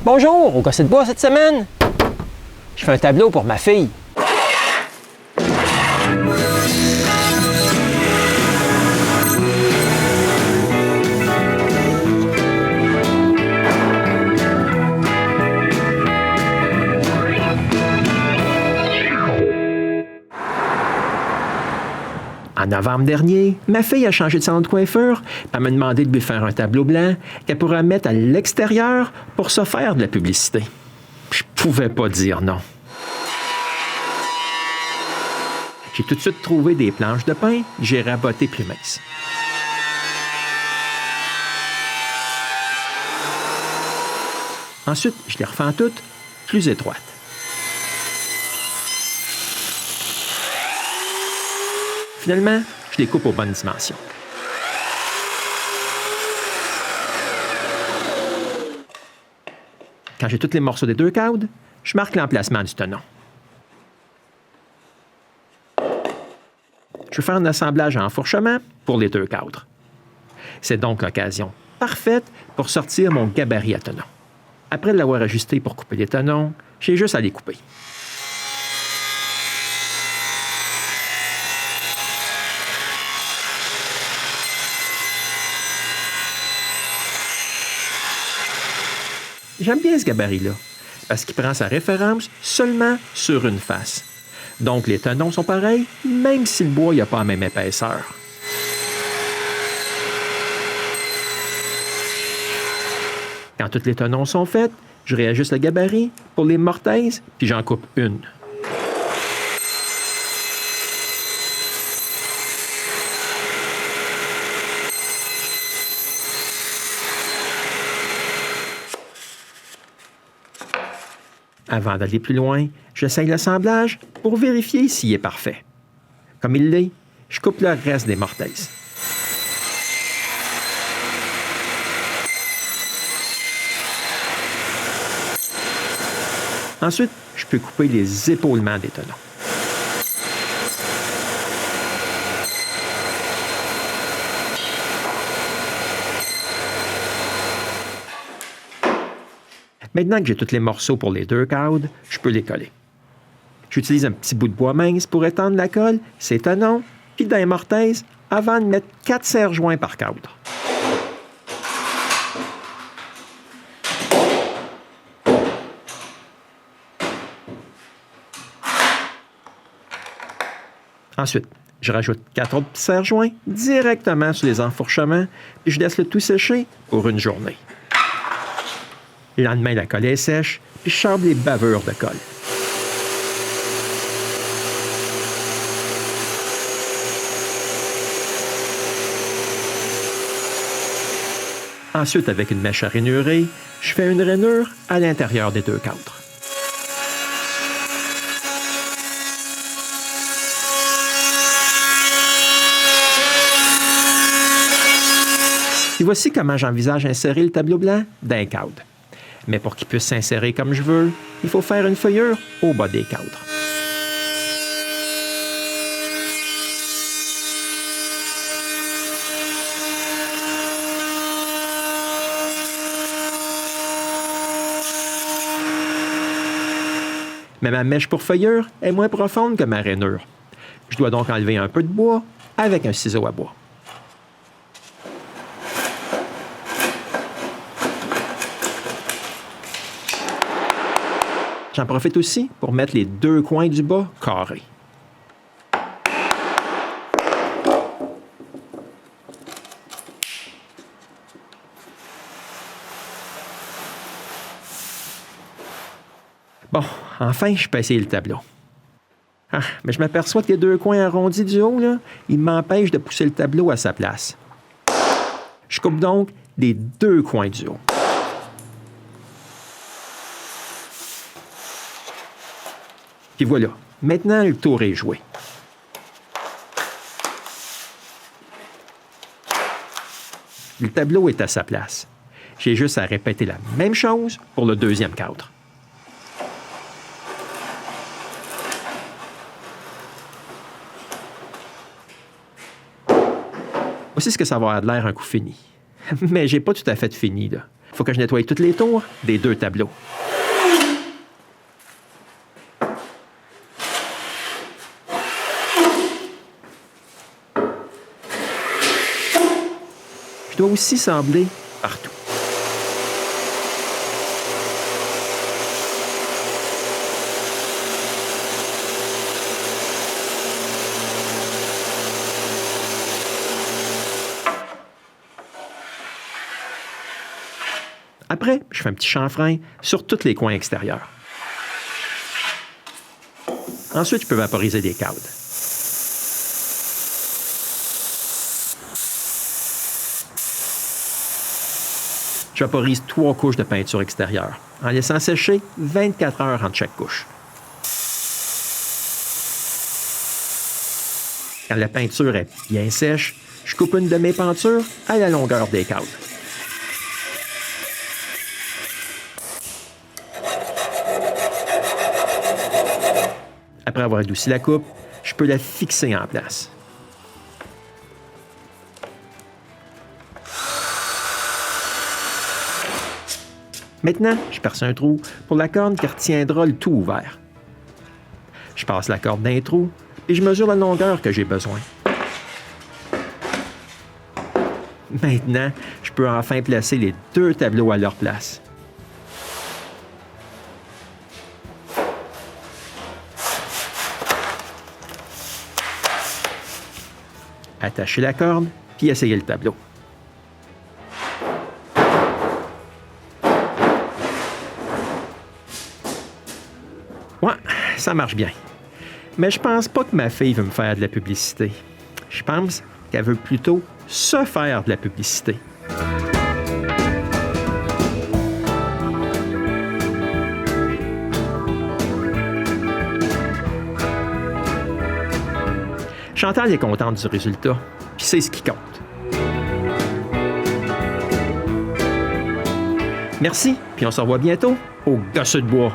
Bonjour, au Gosset de bois cette semaine. Je fais un tableau pour ma fille. En novembre dernier, ma fille a changé de salon de coiffure et m'a demandé de lui faire un tableau blanc qu'elle pourra mettre à l'extérieur pour se faire de la publicité. Je pouvais pas dire non. J'ai tout de suite trouvé des planches de pain que j'ai rabotées plus minces. Ensuite, je les refais toutes plus étroites. Finalement, je les coupe aux bonnes dimensions. Quand j'ai tous les morceaux des deux cadres, je marque l'emplacement du tenon. Je vais faire un assemblage en enfourchement pour les deux cadres. C'est donc l'occasion parfaite pour sortir mon gabarit à tenon. Après l'avoir ajusté pour couper les tenons, j'ai juste à les couper. J'aime bien ce gabarit-là, parce qu'il prend sa référence seulement sur une face. Donc les tenons sont pareils, même si le bois n'a pas la même épaisseur. Quand tous les tenons sont faits, je réajuste le gabarit pour les mortaises, puis j'en coupe une. Avant d'aller plus loin, j'essaye l'assemblage pour vérifier s'il est parfait. Comme il l'est, je coupe le reste des mortaises. Ensuite, je peux couper les épaulements des tenons. Maintenant que j'ai tous les morceaux pour les deux cadres, je peux les coller. J'utilise un petit bout de bois mince pour étendre la colle, ces tenons, puis dans les mortaises, avant de mettre 4 serre-joints par cadre. Ensuite, je rajoute 4 autres petits serre-joints directement sur les enfourchements, puis je laisse le tout sécher pour une journée. Le lendemain, la colle est sèche, puis je charbe les bavures de colle. Ensuite, avec une mèche à rainurée, je fais une rainure à l'intérieur des deux cadres. Et voici comment j'envisage insérer le tableau blanc dans un cadre. Mais pour qu'il puisse s'insérer comme je veux, il faut faire une feuillure au bas des cadres. Mais ma mèche pour feuillure est moins profonde que ma rainure. Je dois donc enlever un peu de bois avec un ciseau à bois. J'en profite aussi pour mettre les deux coins du bas carrés. Bon, enfin, je peux essayer le tableau. Ah, mais je m'aperçois que les deux coins arrondis du haut, là, ils m'empêchent de pousser le tableau à sa place. Je coupe donc les deux coins du haut. Puis voilà, maintenant le tour est joué. Le tableau est à sa place. J'ai juste à répéter la même chose pour le deuxième cadre. Voici ce que ça va avoir de l'air un coup fini. Mais j'ai pas tout à fait fini, là. Il faut que je nettoie toutes les tours des 2 tableaux. Je dois aussi sabler partout. Après, je fais un petit chanfrein sur tous les coins extérieurs. Ensuite, je peux vaporiser des cadres. Je vaporise 3 couches de peinture extérieure, en laissant sécher 24 heures entre chaque couche. Quand la peinture est bien sèche, je coupe une de mes pentures à la longueur des cadres. Après avoir adouci la coupe, je peux la fixer en place. Maintenant, je perce un trou pour la corne qui retiendra le tout ouvert. Je passe la corde d'un trou et je mesure la longueur que j'ai besoin. Maintenant, je peux enfin placer les 2 tableaux à leur place. Attacher la corde, puis essayer le tableau. Ouais, ça marche bien. Mais je pense pas que ma fille veut me faire de la publicité. Je pense qu'elle veut plutôt se faire de la publicité. Chantal est contente du résultat, puis c'est ce qui compte. Merci, puis on se revoit bientôt au Gosseux de bois.